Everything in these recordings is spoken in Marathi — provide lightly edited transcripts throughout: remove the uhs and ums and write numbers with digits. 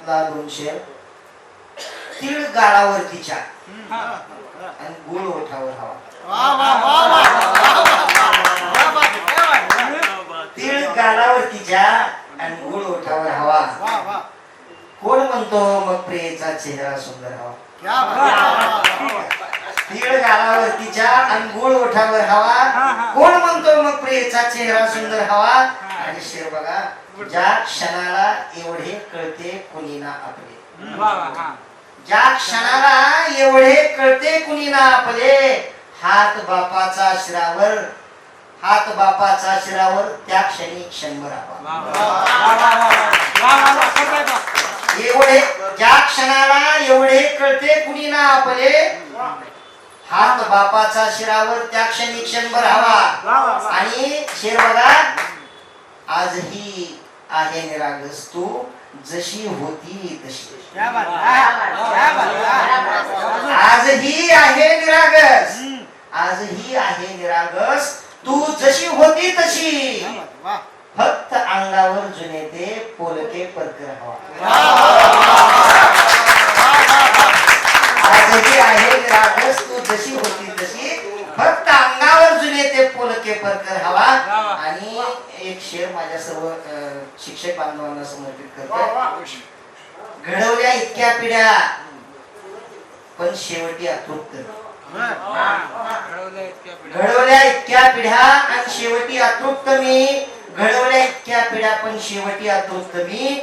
त्यातला 2 शेर. तीळ गाळावरतीच्या आणि गुळ ओठावर हवा. तीळ गालावरतीच्या आणि गुळ ओठावर हवा. कोण म्हणतो मग प्रियेचा चेहरा सुंदर हवा. तीळ गालावरतीच्या आणि गुळ ओठावर हवा. कोण म्हणतो मग प्रियेचा चेहरा सुंदर हवा. आणि शेर बघा. ज्या क्षणाला एवढे कळते कुणी ना आपले. ज्या क्षणाला एवढे कळते कुणी ना आपले. हात बापाचा शिरावर, हात बापाचा शिरावर, त्या क्षणी क्षणभर एवढे. ज्या क्षणाला एवढे कळते कुणी ना आपले. हात बापाचा शिरावर, त्या क्षणी क्षणभर हवा. आणि शेर बघा. आजही आहे निरागस तू जशी होती तशी. आजही आहे निरागस, आजही आहे निरागस तू जशी होती तशी. फक्त अंगावर जुने ते पोलके परकर हवा. आजही आहे निरागस तू जशी होती तशी. फक्त अंगावर जुने ते पोलके परकर हवा. आणि एक शेर माझ्या सर्व शिक्षक बांधवांना समर्पित करतो. घडवल्या इतक्या पिढ्या पण शेवटी अतृप्त. घडवल्या इतक्या पिढ्या आणि शेवटी अतृप्त मी. घडवल्या इतक्या पिढ्या पण शेवटी अतृप्त मी.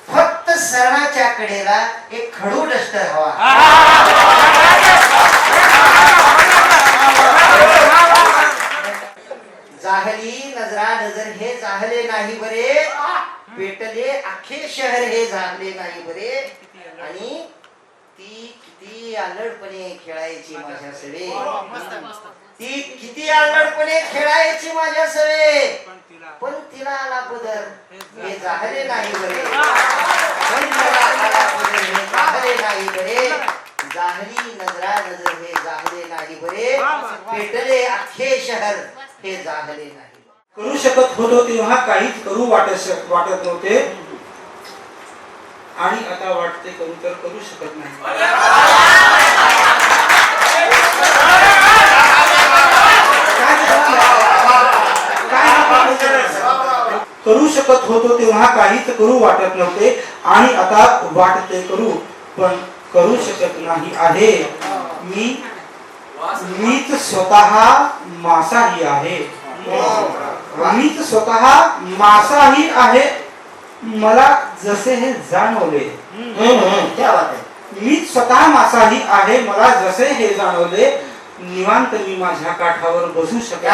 फक्त सरणाच्या कडेला एक खडू डस्टर हवा. जाहली नजरा नजर हे जाहले नाही बरे. पेटले अख्खे शहर हे जाहले नाही बरे. आणि ती किती अल्लडपणे खेळायची माझ्या सवे. ती किती अल्लडपणे खेळायची माझ्या सवे. पण तिला आला पदर हे जाहले नाही बरे. पण तिला आला पदर हे जाहले नाही बरे. जाहली नजरा नजर हे जाहले नाही बरे. पेटले अख्खे शहर हे जाहले नाही. करू शकत होतो तेव्हा काहीच करू वाटत नव्हते. आणि आता वाटते करू तर करू शकत नाही. करू शकत होतो तेव्हा काहीच करू वाटत नव्हते. आणि आता वाटते करू पण करू शकत नाही आहे. मीच स्वतः मासाही आहे. मीच स्वतः मासाही आहे. मला जसे हे जाणवले. मीच स्वतः मासाही आहे. मला जसे हे जाणवले. निवांत मी माझ्या काठावर बसू शकतो.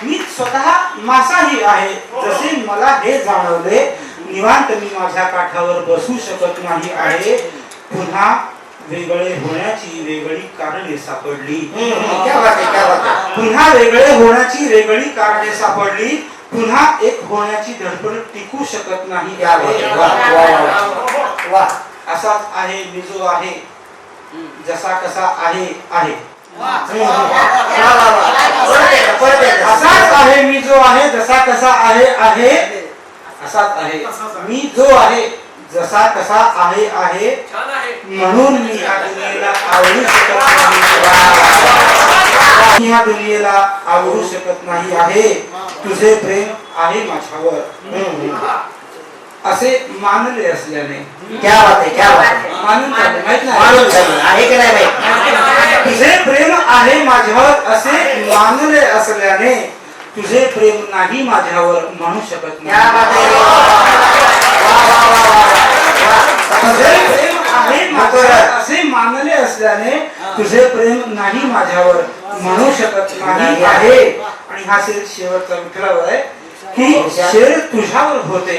मीच स्वतः मासाही आहे. जसे मला हे जाणवले. निवांत मी माझ्या काठावर बसू शकत नाही आहे. पुन्हा वेगळे होण्याची वेगळी कारणे सापडली. पुन्हा वेगळे होण्याची वेगळी कारणे सापडली. पुन्हा एक होण्याची धडपड टिकू शकत नाही. असाच आहे मी जो आहे जसा कसा आहे आहे. असाच आहे मी जो आहे जसा कसा आहे आहे. असाच आहे मी जो आहे जसा कसा आहे आहे. म्हणून मी या दुनियेला आवडू शकत नाही. या दुनियेला आवडू शकत नाही आहे. तुझे प्रेम आहे माझ्यावर असे मानले असल्याने. क्या बात आहे, क्या बात आहे. मानून माहित आहे की नाही माहित. तुझे प्रेम आहे माझ्यावर असे मानले असल्याने तुझे प्रेम नाही माझ्यावर म्हणू शकत नाही. तुझे प्रेम आहे माझ्यावर असे मानले असल्याने तुझे प्रेम नाही माझ्यावर म्हणू शकत नाही आहे. आणि हा शेवटचा विठ्ठलावर आहे की शेर तुझ्यावर होते.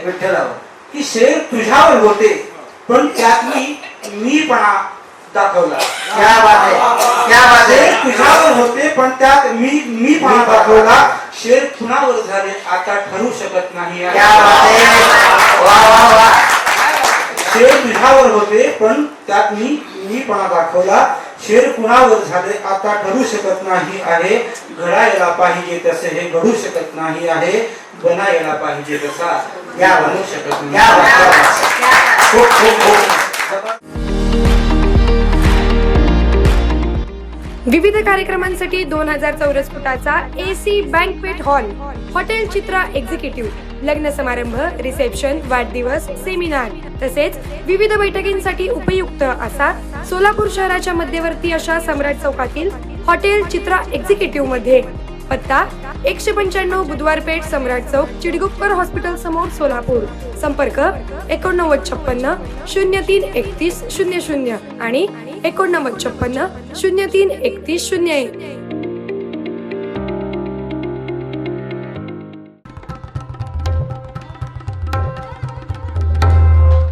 विठ्ठलावर की शेर तुझ्यावर होते पण त्यात मीपणा दाखवला. क्या बात आहे, क्या बात आहे. तुझ्यावर होते पण त्यात मीपणा दाखवला. शेर खुणावर झाले आता ठरू शकत नाही. क्या बात आहे. वा वा वा. शेर तुझ्यावर होते पण त्यात मीपणा दाखवला. शेर कुणावर झाले आता ठरू शकत नाही आहे, घडायला पाहिजे तसे हे घडू शकत नाही आहे, बनायला पाहिजे तसा या बनू शकत नाही. खूप खूप खूप विविध कार्यक्रमांसाठी 2000 चौरस फुटाचा AC बँकवेट हॉल, हॉटेल चित्रा एक्झिक्युटिव्ह, लग्न समारंभ, रिसेप्शन, वाढदिवस, सेमिनार तसेच विविध बैठकींसाठी उपयुक्त असा सोलापूर शहराच्या मध्यवर्ती अशा सम्राट चौकातील हॉटेल चित्रा एक्झिक्युटिव्ह मध्ये. पत्ता 195 बुधवार पेठ, सम्राट चौक, चिडगुप्कर हॉस्पिटल समोर, सोलापूर. संपर्क 8956 03 31 00 आणि 8956 03 31 01.